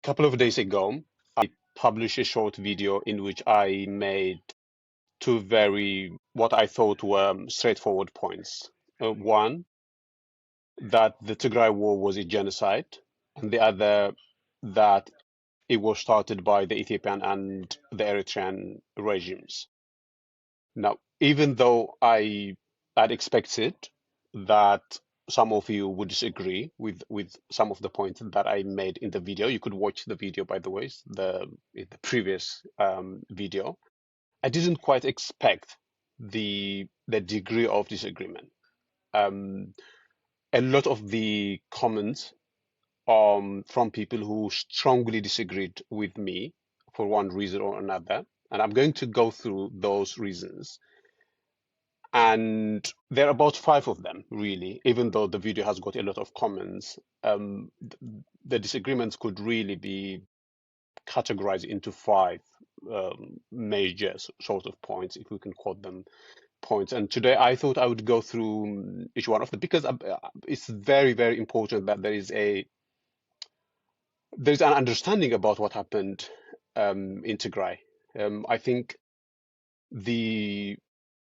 couple of days ago, I published a short video in which I made two very, what I thought were straightforward points. One, that the Tigray war was a genocide, and the other, that it was started by the Ethiopian and the Eritrean regimes. Now, even though I had expected that some of you would disagree with some of the points that I made in the video, you could watch the video, by the way, the previous video. I didn't quite expect the degree of disagreement. Um, a lot of the comments from people who strongly disagreed with me for one reason or another, and I'm going to go through those reasons. And there are about five of them, really, even though the video has got a lot of comments. The disagreements could really be categorized into five major sort of points, if we can call them points. And today I thought I would go through each one of them because it's very, very important that there's an understanding about what happened in Tigray. I think the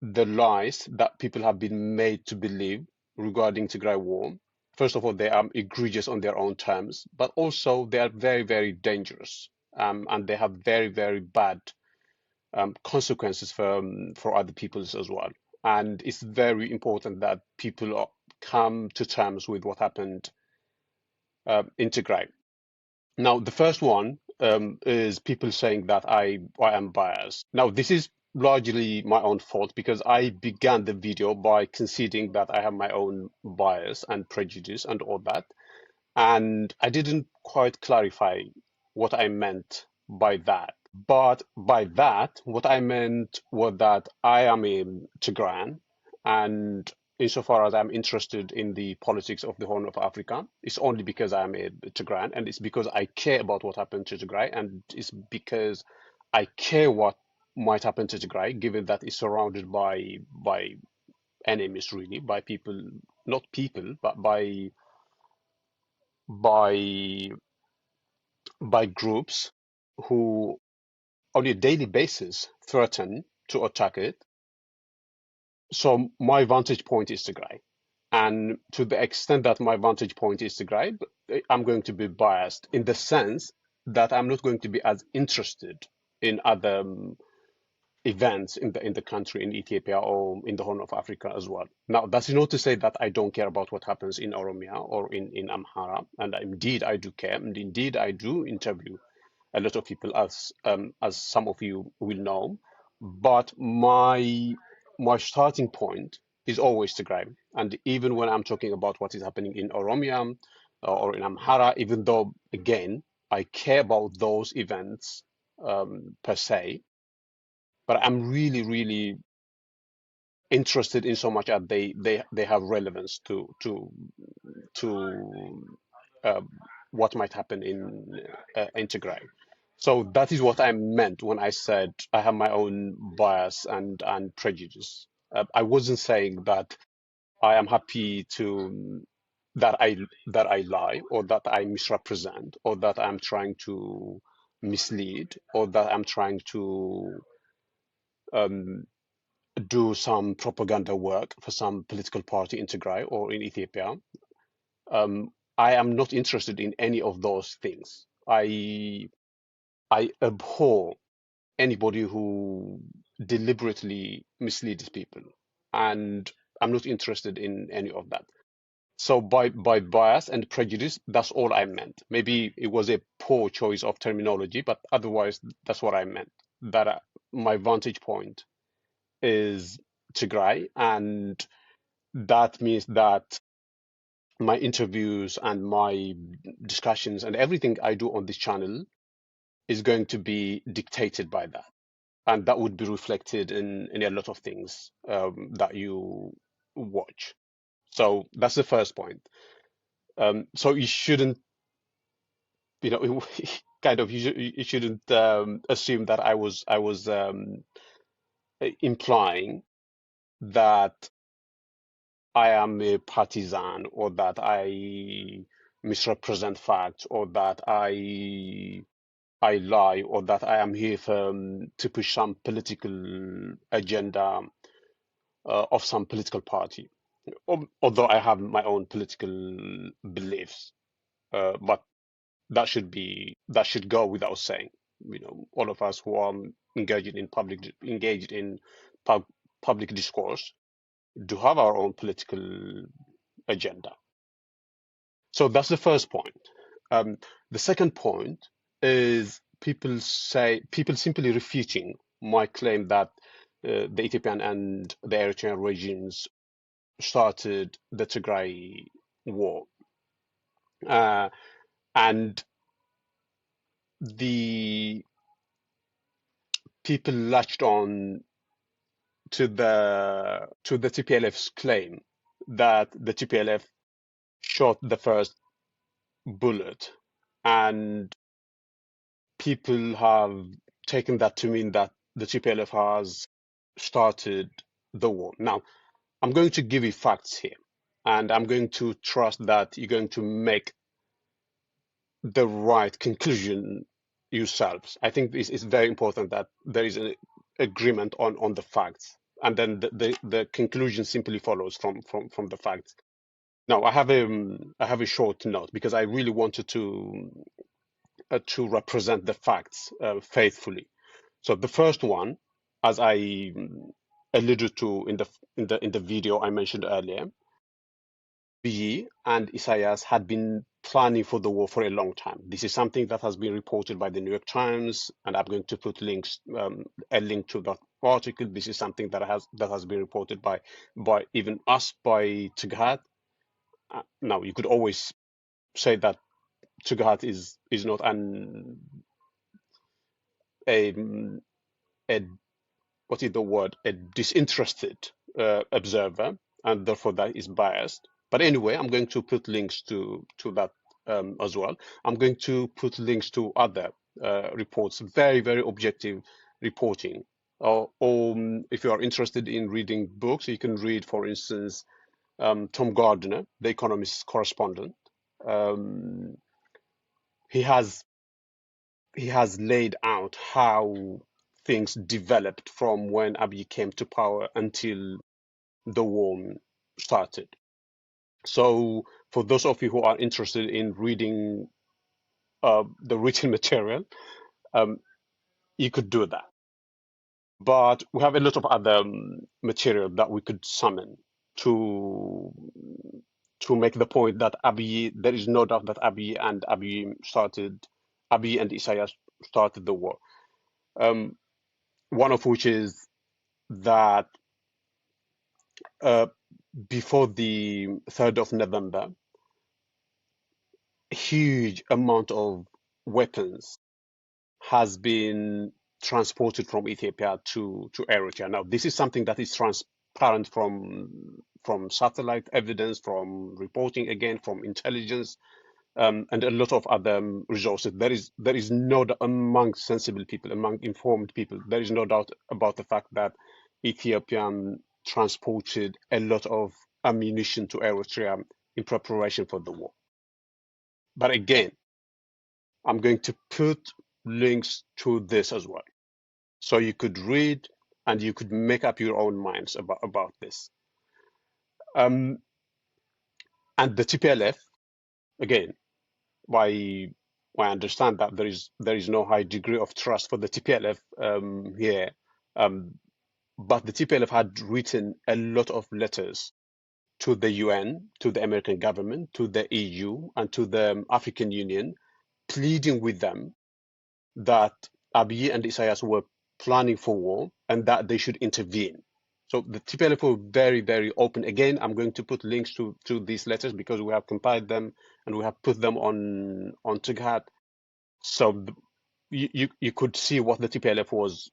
the lies that people have been made to believe regarding Tigray war, first of all, they are egregious on their own terms, but also they are very, very dangerous, and they have very, very bad consequences for other peoples as well. And it's very important that people come to terms with what happened in Tigray. Now, the first one is people saying that I am biased. Now, this is largely my own fault because I began the video by conceding that I have my own bias and prejudice and all that. And I didn't quite clarify what I meant by that. But by that, what I meant was that I am a Tigrayan, and insofar as I'm interested in the politics of the Horn of Africa, it's only because I'm a Tigrayan, and it's because I care about what happened to Tigray, and it's because I care what might happen to Tigray, given that it's surrounded by enemies, really, by people, not people, but by by groups who on a daily basis threaten to attack it. So my vantage point is Tigray. And to the extent that my vantage point is Tigray, I'm going to be biased in the sense that I'm not going to be as interested in other events in the country, in Ethiopia or in the Horn of Africa as well. Now, that's not to say that I don't care about what happens in Oromia or in Amhara, and indeed I do care, and indeed I do interview a lot of people, as some of you will know. But my starting point is always Tigray, and even when I'm talking about what is happening in Oromia or in Amhara, even though again I care about those events per se, but I'm really, really interested in so much that they have relevance to uh, what might happen in Tigray. So that is what I meant when I said I have my own bias and prejudice. I wasn't saying that I am happy to that I lie or that I misrepresent or that I'm trying to mislead or that I'm trying to um, do some propaganda work for some political party in Tigray or in Ethiopia. I am not interested in any of those things. I abhor anybody who deliberately misleads people, and I'm not interested in any of that. So by bias and prejudice, that's all I meant. Maybe it was a poor choice of terminology, but otherwise, that's what I meant. That my vantage point is Tigray, and that means that my interviews and my discussions and everything I do on this channel is going to be dictated by that. And that would be reflected in a lot of things that you watch. So that's the first point. So you shouldn't, kind of, you shouldn't assume that I was implying that I am a partisan or that I misrepresent facts, or that I lie, or that I am here to push some political agenda of some political party. Although I have my own political beliefs, but that should go without saying. All of us who are engaged in pub, public discourse do have our own political agenda. So that's the first point. The second point is people simply refuting my claim that the Ethiopian and the Eritrean regimes started the Tigray war, uh, and the people latched on to the TPLF's claim that the TPLF shot the first bullet, and people have taken that to mean that the TPLF has started the war. Now, I'm going to give you facts here, and I'm going to trust that you're going to make the right conclusion yourselves. I think it's very important that there is an agreement on the facts, and then the conclusion simply follows from the facts. Now, I have a short note because I really wanted to represent the facts faithfully. So the first one, as I alluded to in the video I mentioned earlier, Abiy and Isaias had been planning for the war for a long time. This is something that has been reported by the New York Times, and I'm going to put a link to that article. This is something that has been reported by even us, by Tighat. Now, you could always say that Tighat is not a, a what is the word, a disinterested observer, and therefore that is biased. But anyway, I'm going to put links to that as well. I'm going to put links to other reports, very, very objective reporting. Or if you are interested in reading books, you can read, for instance, Tom Gardner, the Economist correspondent. Um, he has he has laid out how things developed from when Abiy came to power until the war started. So, for those of you who are interested in reading the written material, um, you could do that. But we have a lot of other material that we could summon to to make the point that Abiy, there is no doubt that Abiy and Isaiah started the war. Um, one of which is that uh, before the 3rd of November, a huge amount of weapons has been transported from Ethiopia to Eritrea. Now, this is something that is transparent from satellite evidence, from reporting again, from intelligence, and a lot of other resources. There is no doubt among sensible people, among informed people, there is no doubt about the fact that Ethiopia transported a lot of ammunition to Eritrea in preparation for the war. But again, I'm going to put links to this as well, so you could read and you could make up your own minds about this. Um, and the TPLF, again, why I understand that there is no high degree of trust for the TPLF here, um, but the TPLF had written a lot of letters to the UN, to the American government, to the EU, and to the African Union, pleading with them that Abiy and Isaias were planning for war and that they should intervene. So the TPLF were very, very open. Again, I'm going to put links to these letters because we have compiled them and we have put them on Tighat. So you could see what the TPLF was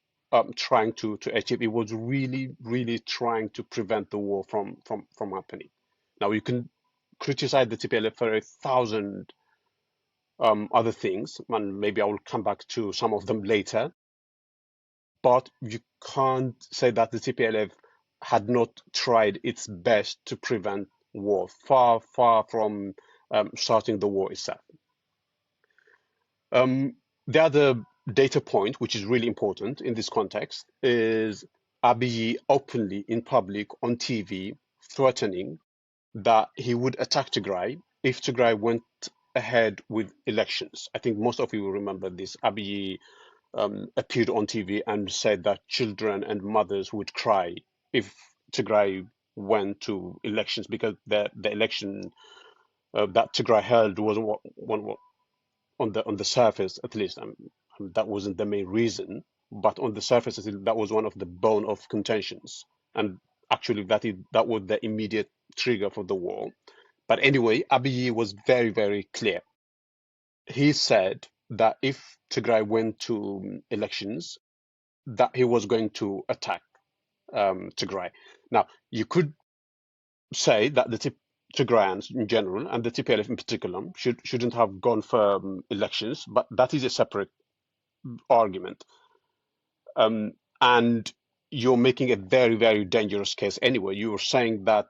trying to achieve. It was really, really trying to prevent the war from happening. Now you can criticize the TPLF for 1,000 other things, and maybe I will come back to some of them later. But you can't say that the TPLF had not tried its best to prevent war. Far, far from starting the war itself. The other data point, which is really important in this context, is Abiy openly in public on TV threatening that he would attack Tigray if Tigray went ahead with elections. I think most of you will remember this. Abiy appeared on TV and said that children and mothers would cry if Tigray went to elections, because the election that Tigray held was one on the surface, at least. That wasn't the main reason, but on the surface, that was one of the bone of contentions, and actually that was the immediate trigger for the war. But anyway, Abiy was very, very clear. He said that if Tigray went to elections, that he was going to attack Tigray. Now, you could say that the Tigrayans in general and the TPLF in particular shouldn't have gone for elections, but that is a separate argument. And you're making a very, very dangerous case anyway. You're saying that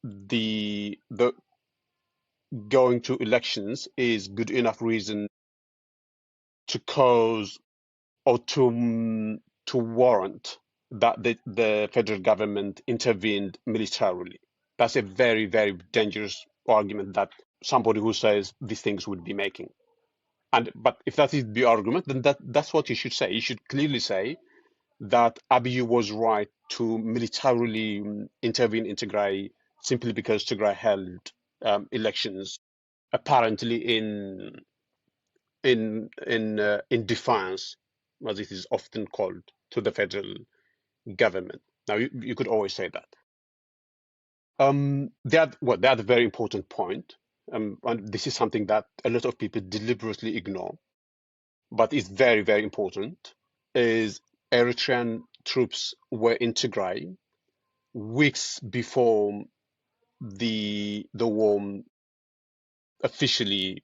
the going to elections is good enough reason to cause or to warrant that the federal government intervened militarily. That's a very, very dangerous argument that somebody who says these things would be making. But if that is the argument, then that's what you should say. You should clearly say that Abiy was right to militarily intervene in Tigray simply because Tigray held elections, apparently in defiance, as it is often called, to the federal government. Now, you could always say that. The other very important point, and this is something that a lot of people deliberately ignore, but is very, very important, is Eritrean troops were in Tigray weeks before the war officially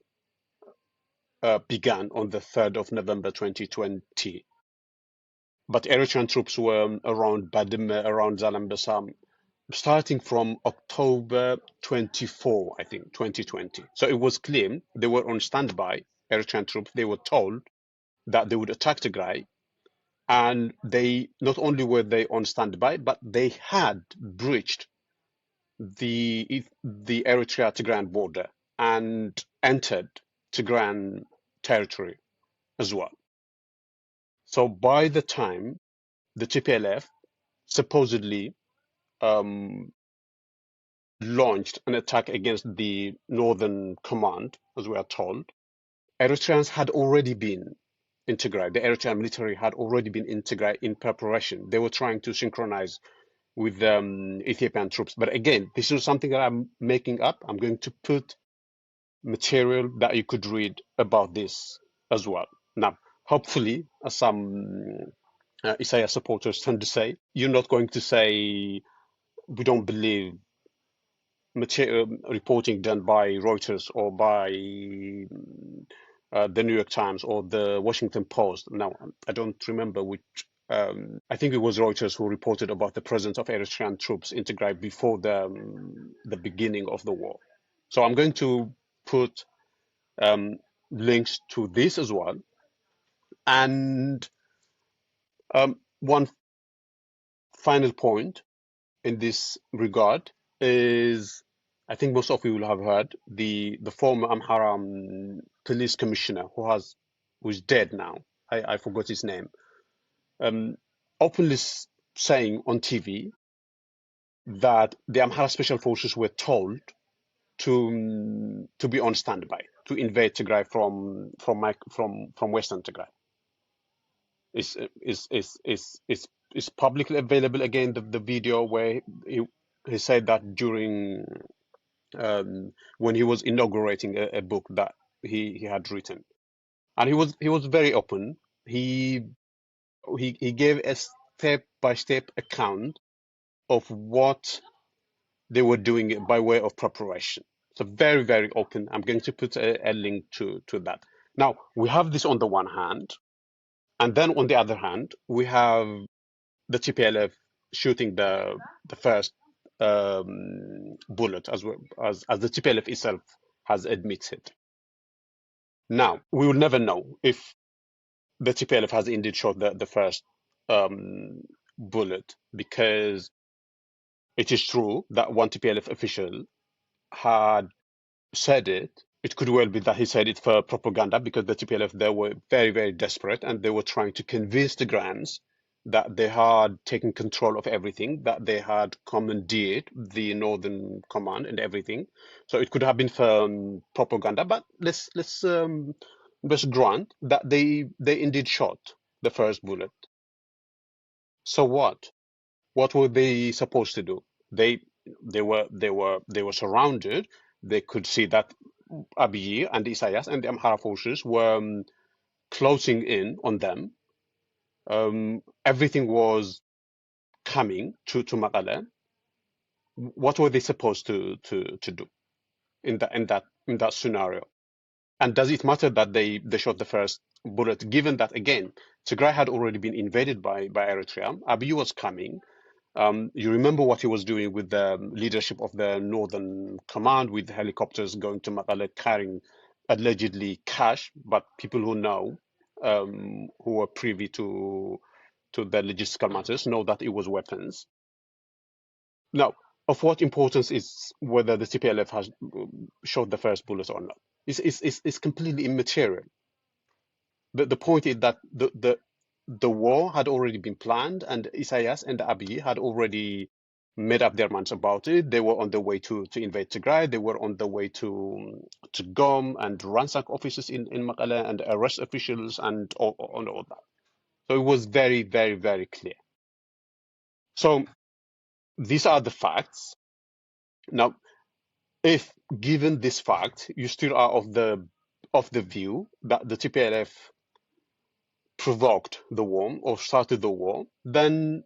began on the 3rd of November 2020. But Eritrean troops were around Badime, around Zalambesa, starting from October 24, I think, 2020. So it was clear they were on standby, Eritrean troops. They were told that they would attack Tigray. And they not only were they on standby, but they had breached the Eritrea-Tigrayan border and entered Tigrayan territory as well. So by the time the TPLF supposedly launched an attack against the Northern Command, as we are told, Eritreans had already been in Tigray. The Eritrean military had already been in Tigray in preparation. They were trying to synchronize with Ethiopian troops. But again, this is something that I'm making up. I'm going to put material that you could read about this as well. Now, hopefully, as some Isaiah supporters tend to say, you're not going to say we don't believe material reporting done by Reuters or by the New York Times or the Washington Post. Now, I don't remember which. I think it was Reuters who reported about the presence of Eritrean troops in Tigray before the beginning of the war. So I'm going to put links to this as well. And one final point in this regard is, I think most of you will have heard, the former Amhara police commissioner who's dead now. I forgot his name. Openly saying on TV that the Amhara special forces were told to be on standby to invade Tigray from Western Tigray. Is publicly available again, the video where he said that during when he was inaugurating a book that he had written, and he was very open. He gave a step-by-step account of what they were doing by way of preparation. So very, very open. I'm going to put a link to that. Now, we have this on the one hand, and then on the other hand, we have the TPLF shooting the first bullet, as well as the TPLF itself has admitted. Now, we will never know if the TPLF has indeed shot the first bullet, because it is true that one TPLF official had said it. It could well be that he said it for propaganda, because the TPLF, they were very, very desperate, and they were trying to convince the Grants that they had taken control of everything, that they had commandeered the Northern Command and everything. So it could have been for propaganda, but let's grant that they indeed shot the first bullet. So what? What were they supposed to do? They they were surrounded. They could see that Abiy and Isaias and the Amhara forces were closing in on them. Everything was coming to Mekelle. What were they supposed to do in that scenario? And does it matter that they shot the first bullet, given that again Tigray had already been invaded by Eritrea? Abiy was coming. You remember what he was doing with the leadership of the Northern Command, with helicopters going to Mekelle carrying allegedly cash, but people who know, who are privy to the logistical matters, know that it was weapons. Now, of what importance is whether the TPLF has shot the first bullet or not? It's completely immaterial. The point is that the war had already been planned, and Isaias and Abiy had already made up their minds about it. They were on the way to invade Tigray. They were on the way to go and ransack offices in Mekelle and arrest officials and all that. So it was very, very, very clear. So these are the facts. Now, if given this fact, you still are of the view that the TPLF provoked the war or started the war, then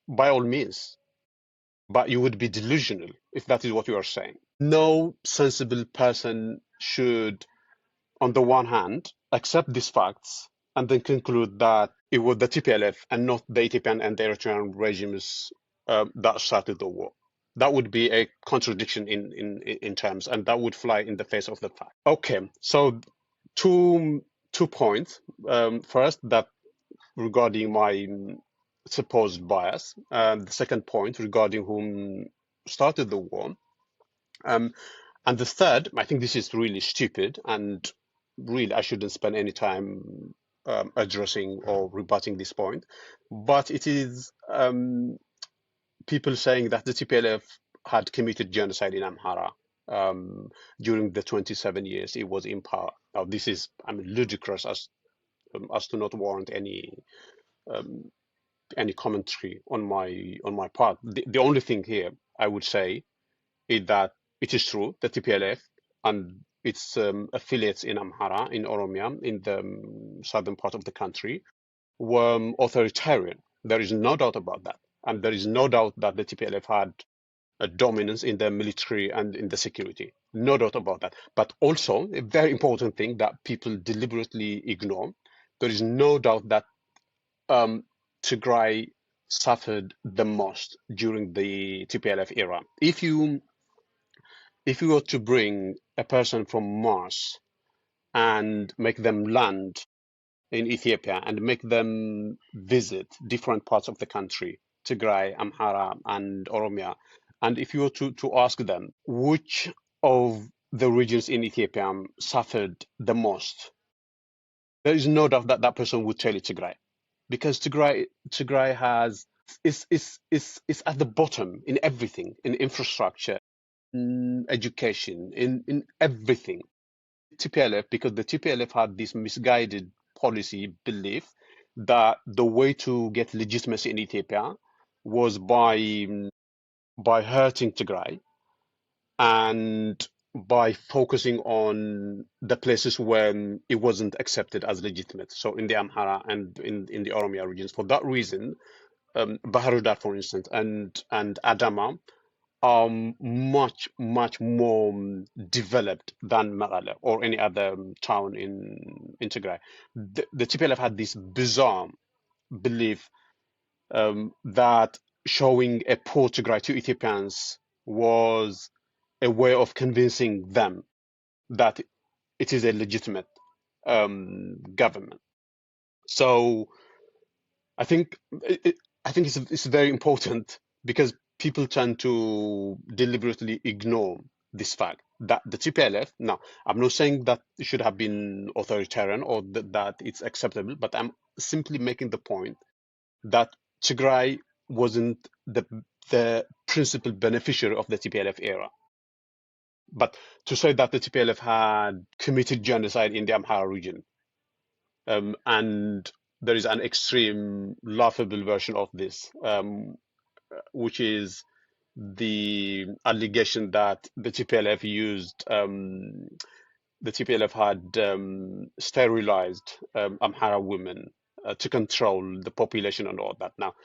by all means. But you would be delusional if that is what you are saying. No sensible person should, on the one hand, accept these facts and then conclude that it was the TPLF and not the Ethiopian and the Eritrean regimes that started the war. That would be a contradiction in terms, and that would fly in the face of the fact. Okay, so two points. First, that regarding my supposed bias. The second point regarding whom started the war. Um, and the third, I think this is really stupid, and really I shouldn't spend any time addressing or rebutting this point. But it is people saying that the TPLF had committed genocide in Amhara during the 27 years it was in power. Now, this is, I mean, ludicrous as to not warrant um, any commentary on my part. The only thing here I would say is that it is true the TPLF and its affiliates in Amhara, in Oromia, in the southern part of the country, were authoritarian. There is no doubt about that, and there is no doubt that the TPLF had a dominance in the military and in the security. No doubt about that. But also a very important thing that people deliberately ignore: there is no doubt that um, Tigray suffered the most during the TPLF era. If you were to bring a person from Mars and make them land in Ethiopia and make them visit different parts of the country, Tigray, Amhara, and Oromia, and if you were to ask them which of the regions in Ethiopia suffered the most, there is no doubt that that person would tell you Tigray, because Tigray has is at the bottom in everything, in infrastructure, in education, in everything. TPLF, because the TPLF had this misguided policy belief that the way to get legitimacy in Ethiopia was by hurting Tigray and by focusing on the places where it wasn't accepted as legitimate. So in the Amhara and in the Oromia regions. For that reason, Bahar for instance, and Adama are much, much more developed than Mekelle or any other town in Tigray. The TPLF had this bizarre belief that showing a poor Tigray to Ethiopians was a way of convincing them that it is a legitimate government. So I think I think it's very important because people tend to deliberately ignore this fact that the TPLF. Now, I'm not saying that it should have been authoritarian or that it's acceptable, but I'm simply making the point that Tigray wasn't the principal beneficiary of the TPLF era. But to say that the TPLF had committed genocide in the Amhara region, and there is an extreme laughable version of this, which is the allegation that the TPLF used, the TPLF had sterilized Amhara women to control the population and all that. Now,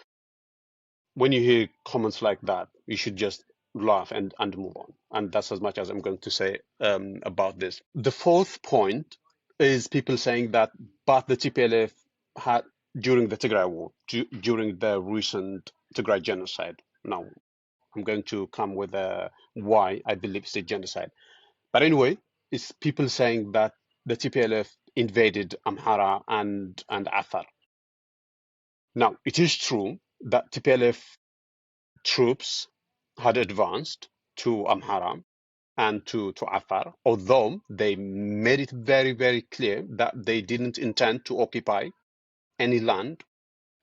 when you hear comments like that, you should just laugh and move on. And that's as much as I'm going to say about this. The fourth point is people saying that, but the TPLF had, during the Tigray war, during the recent Tigray genocide. Now, I'm going to come with why I believe it's a genocide. But anyway, it's people saying that the TPLF invaded Amhara and Afar. Now, it is true that TPLF troops had advanced to Amhara and to Afar, although they made it very, very clear that they didn't intend to occupy any land.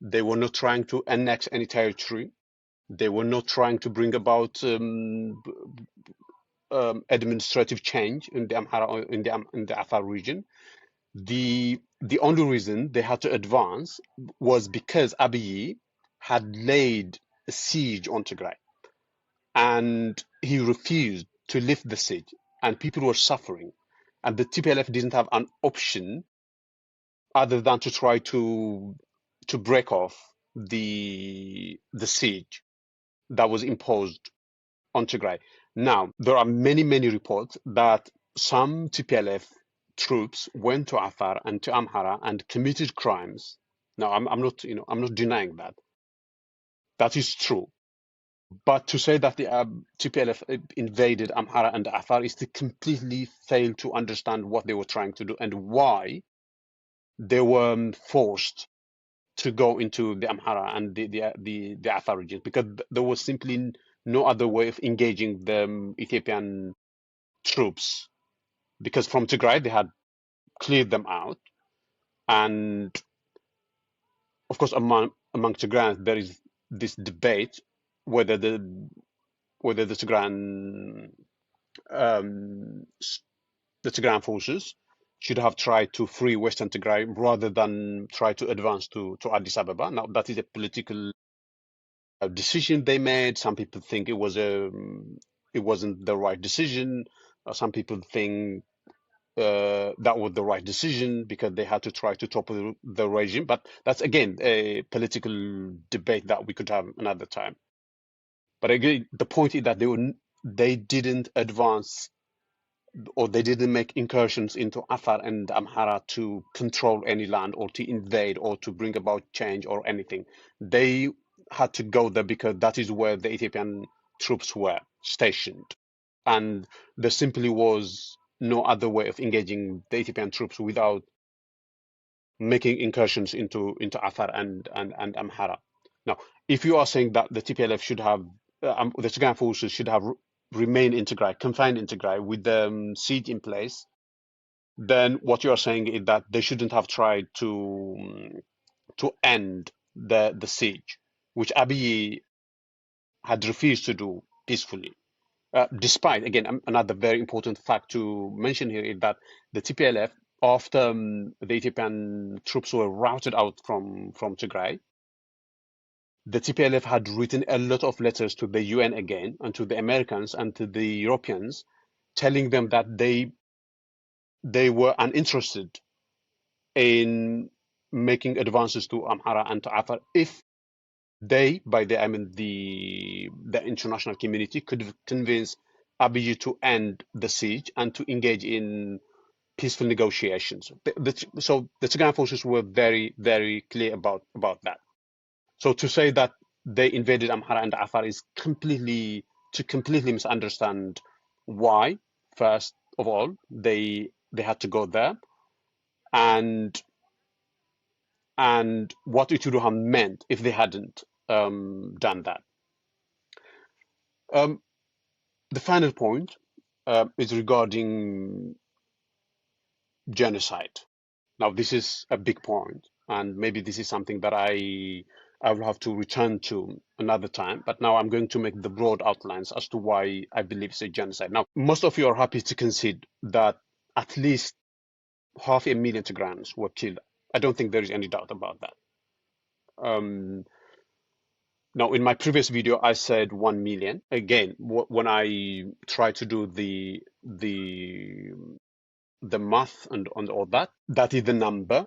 They were not trying to annex any territory. They were not trying to bring about administrative change in the Amhara in the Afar region. The only reason they had to advance was because Abiy had laid a siege on Tigray, and he refused to lift the siege, and people were suffering, and the TPLF didn't have an option other than to try to break off the siege that was imposed on Tigray. Now, there are many reports that some TPLF troops went to Afar and to Amhara and committed crimes. Now, I'm not, I'm not denying that. That is true. But to say that the TPLF invaded Amhara and Afar is to completely fail to understand what they were trying to do and why they were forced to go into the Amhara and the Afar region, because there was simply no other way of engaging the Ethiopian troops, because from Tigray they had cleared them out, and of course among Tigrayans there is this debate whether the Tigrayan the Tigrayan forces should have tried to free Western Tigray rather than try to advance to Addis Ababa. Now that is a political decision they made. Some people think it wasn't the right decision. Some people think that was the right decision because they had to try to topple the regime. But that's again a political debate that we could have another time. But again, the point is that they didn't advance, or they didn't make incursions into Afar and Amhara to control any land or to invade or to bring about change or anything. They had to go there because that is where the Ethiopian troops were stationed. And there simply was no other way of engaging the Ethiopian troops without making incursions into Afar and Amhara. Now, if you are saying that the TPLF should have, the Tigrayan forces should have remained in Tigray, confined in Tigray with the siege in place, then what you are saying is that they shouldn't have tried to end the siege, which Abiy had refused to do peacefully. Despite, again, another very important fact to mention here is that the TPLF, after the Ethiopian troops were routed out from Tigray, the TPLF had written a lot of letters to the UN again, and to the Americans and to the Europeans, telling them that they were uninterested in making advances to Amhara and to Afar if they, by the I mean the international community, could convince Abiy to end the siege and to engage in peaceful negotiations. So the Tigrayan forces were very clear about that. So to say that they invaded Amhara and Afar is completely misunderstand why, first of all, they had to go there, and what it would have meant if they hadn't done that. Um, the final point is regarding genocide. Now, this is a big point, and maybe this is something that I will have to return to another time. But now I'm going to make the broad outlines as to why I believe it's a genocide. Now, most of you are happy to concede that at least 500,000 Tigrans were killed. I don't think there is any doubt about that. Um, Now, in my previous video, I said 1 million. Again, when I try to do the math and all that, that is the number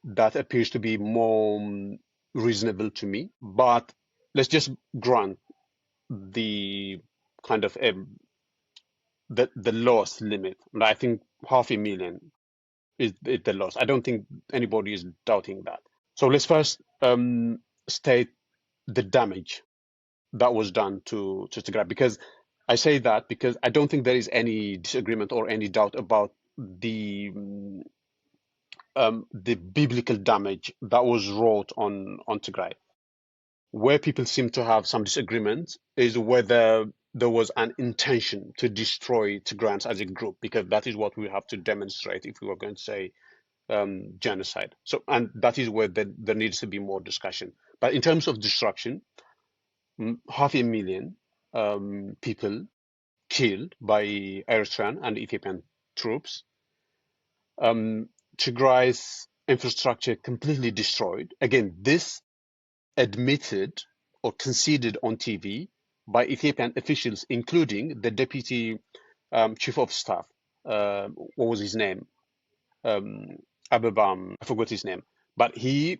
that appears to be more reasonable to me. But let's just grant the kind of the loss limit. And I think 500,000 is the loss. I don't think anybody is doubting that. So let's first state the damage that was done to Tigray, because I say that because I don't think there is any disagreement or any doubt about the biblical damage that was wrought on Tigray. Where people seem to have some disagreement is whether there was an intention to destroy Tigrayans as a group, because that is what we have to demonstrate if we were going to say genocide. So, and that is where there needs to be more discussion. But in terms of destruction, 500,000 people killed by Eritrean and Ethiopian troops. Tigray's infrastructure completely destroyed. Again, this admitted or conceded on TV by Ethiopian officials, including the deputy chief of staff. What was his name? Ababam, I forgot his name. But he,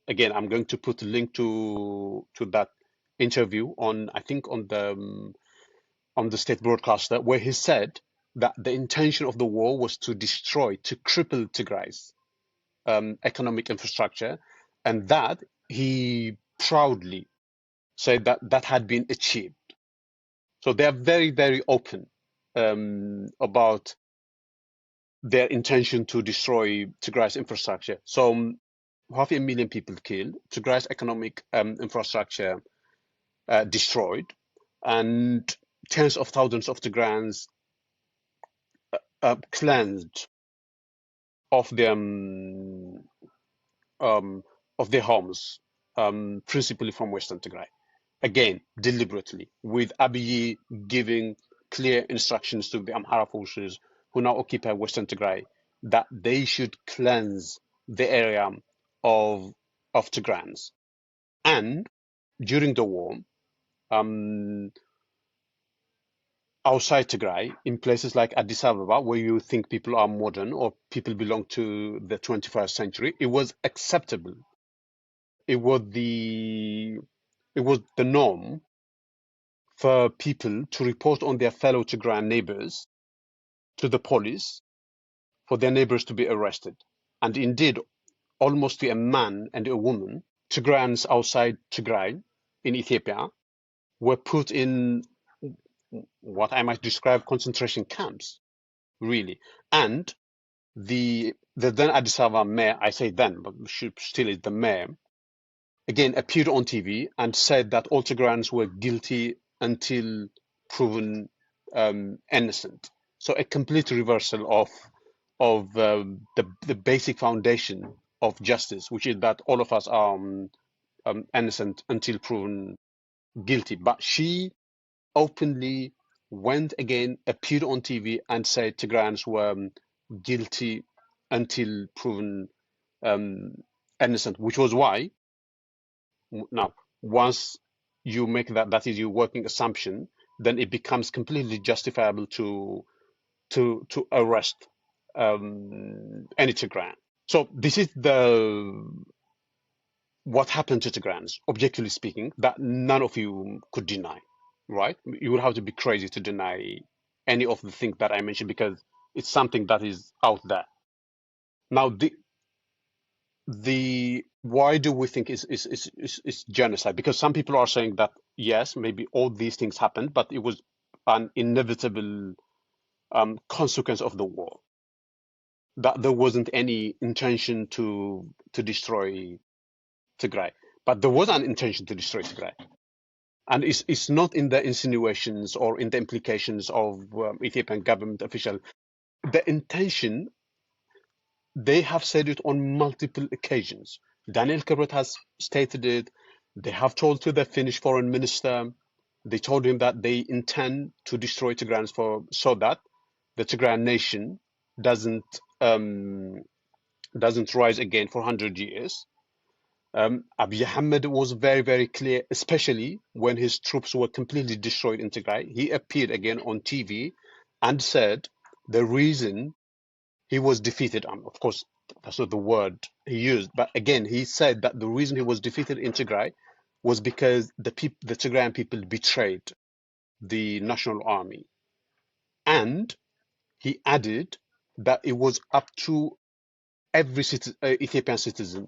again, I'm going to put a link to that interview on, I think, on the state broadcaster, where he said that the intention of the war was to destroy, to cripple Tigray's economic infrastructure, and that he proudly said that that had been achieved. So they are very, very open about their intention to destroy Tigray's infrastructure. So 500,000 people killed, Tigray's economic infrastructure destroyed, and tens of thousands of Tigrayans cleansed of their homes, principally from Western Tigray. Again, deliberately, with Abiy giving clear instructions to the Amhara forces who now occupy Western Tigray that they should cleanse the area of Tigrayans. And during the war, outside Tigray, in places like Addis Ababa, where you think people are modern or people belong to the 21st century, it was acceptable. It was the norm for people to report on their fellow Tigrayan neighbors to the police, for their neighbors to be arrested. And indeed, almost to a man and a woman, Tigrayans outside Tigray in Ethiopia were put in what I might describe concentration camps, really. And the then Addis Ababa mayor, I say then, but she still is the mayor, again appeared on TV and said that all Tigrayans were guilty until proven innocent. So a complete reversal of the basic foundation of justice, which is that all of us are innocent until proven guilty. But she openly went again, appeared on TV and said Tigrayans were guilty until proven innocent, which was why now once you make that is your working assumption, then it becomes completely justifiable to arrest any Tigrayan. So this is what happened to Tigrayans, objectively speaking, that none of you could deny, right? You would have to be crazy to deny any of the things that I mentioned, because it's something that is out there. Now, the why do we think is genocide? Because some people are saying that yes, maybe all these things happened, but it was an inevitable consequence of the war. That there wasn't any intention to destroy Tigray, but there was an intention to destroy Tigray, and it's not in the insinuations or in the implications of Ethiopian government official. The intention, they have said it on multiple occasions. Daniel Kibret has stated it. They have told to the Finnish foreign minister. They told him that they intend to destroy Tigrayans so that the Tigrayan nation doesn't um, doesn't rise again for 100 years. Abiy Ahmed was very, very clear, especially when his troops were completely destroyed in Tigray. He appeared again on TV and said the reason he was defeated, of course, that's not the word he used, but again, he said that the reason he was defeated in Tigray was because the Tigrayan people betrayed the national army. And he added that it was up to every Ethiopian citizen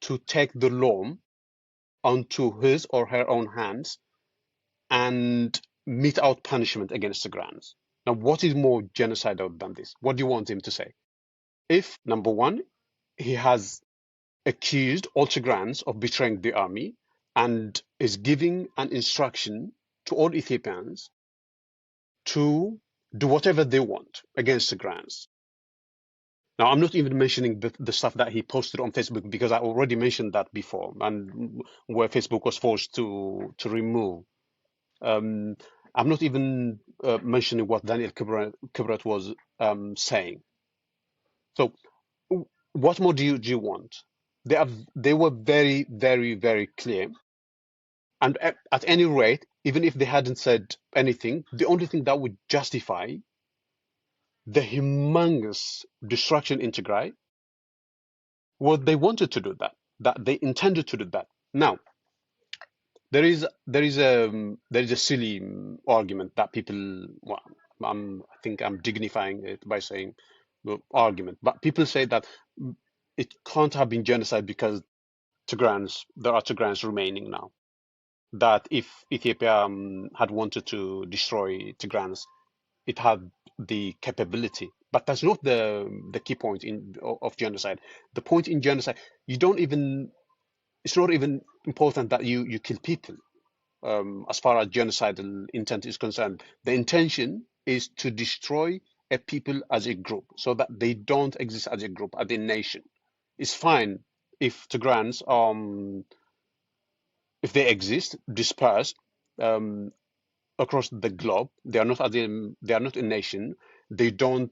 to take the law onto his or her own hands and mete out punishment against the Tigrayans. Now, what is more genocidal than this? What do you want him to say? If, number one, he has accused all Tigrayans of betraying the army and is giving an instruction to all Ethiopians to do whatever they want against Tigrayans. Now, I'm not even mentioning the stuff that he posted on Facebook because I already mentioned that before, and where Facebook was forced to remove. Um, I'm not even mentioning what Daniel Kibret was saying. So, what more do you want? They were very, very, very clear. And at any rate, even if they hadn't said anything, the only thing that would justify the humongous destruction in Tigray was they wanted to do that, that they intended to do that. Now, there is a silly argument that people, well, I think I'm dignifying it by saying argument, but people say that it can't have been genocide because there are Tigrayans remaining now. That if Ethiopia had wanted to destroy Tigrayans, it had the capability. But that's not the key point of genocide. The point in genocide, you don't even it's not even important that you kill people. As far as genocidal intent is concerned, the intention is to destroy a people as a group so that they don't exist as a group, as a nation. It's fine if Tigrayans if they exist dispersed um, across the globe. They are not a nation. They don't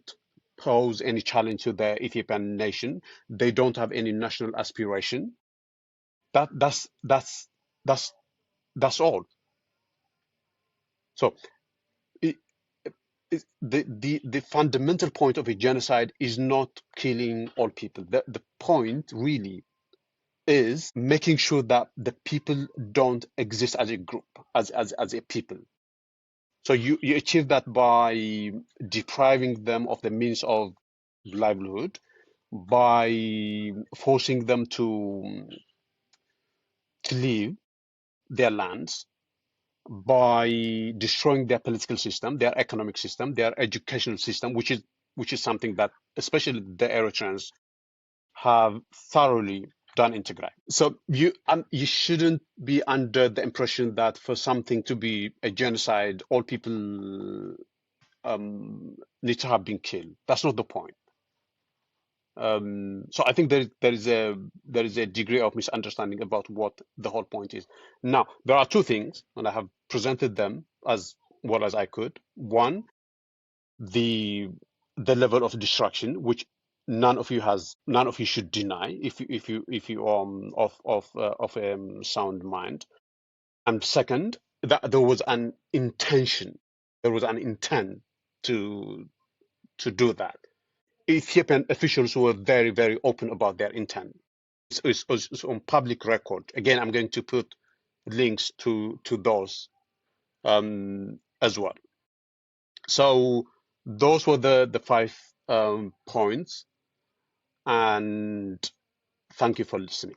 pose any challenge to the Ethiopian nation. They don't have any national aspiration. That that's that's all. So it, the fundamental point of a genocide is not killing all people. The point really is making sure that the people don't exist as a group, as a people. So you achieve that by depriving them of the means of livelihood, by forcing them to leave their lands, by destroying their political system, their economic system, their educational system, which is something that especially the Eritreans have thoroughly done in Tigray. So you shouldn't be under the impression that for something to be a genocide, all people need to have been killed. That's not the point. So I think there is a degree of misunderstanding about what the whole point is. Now, there are two things, and I have presented them as well as I could. One, the level of destruction, which none of you should deny if you of sound mind. And second, that there was an intention, there was an intent to do that. Ethiopian officials were very, very open about their intent. It's on public record. Again, I'm going to put links to those as well. So those were the five points, and thank you for listening.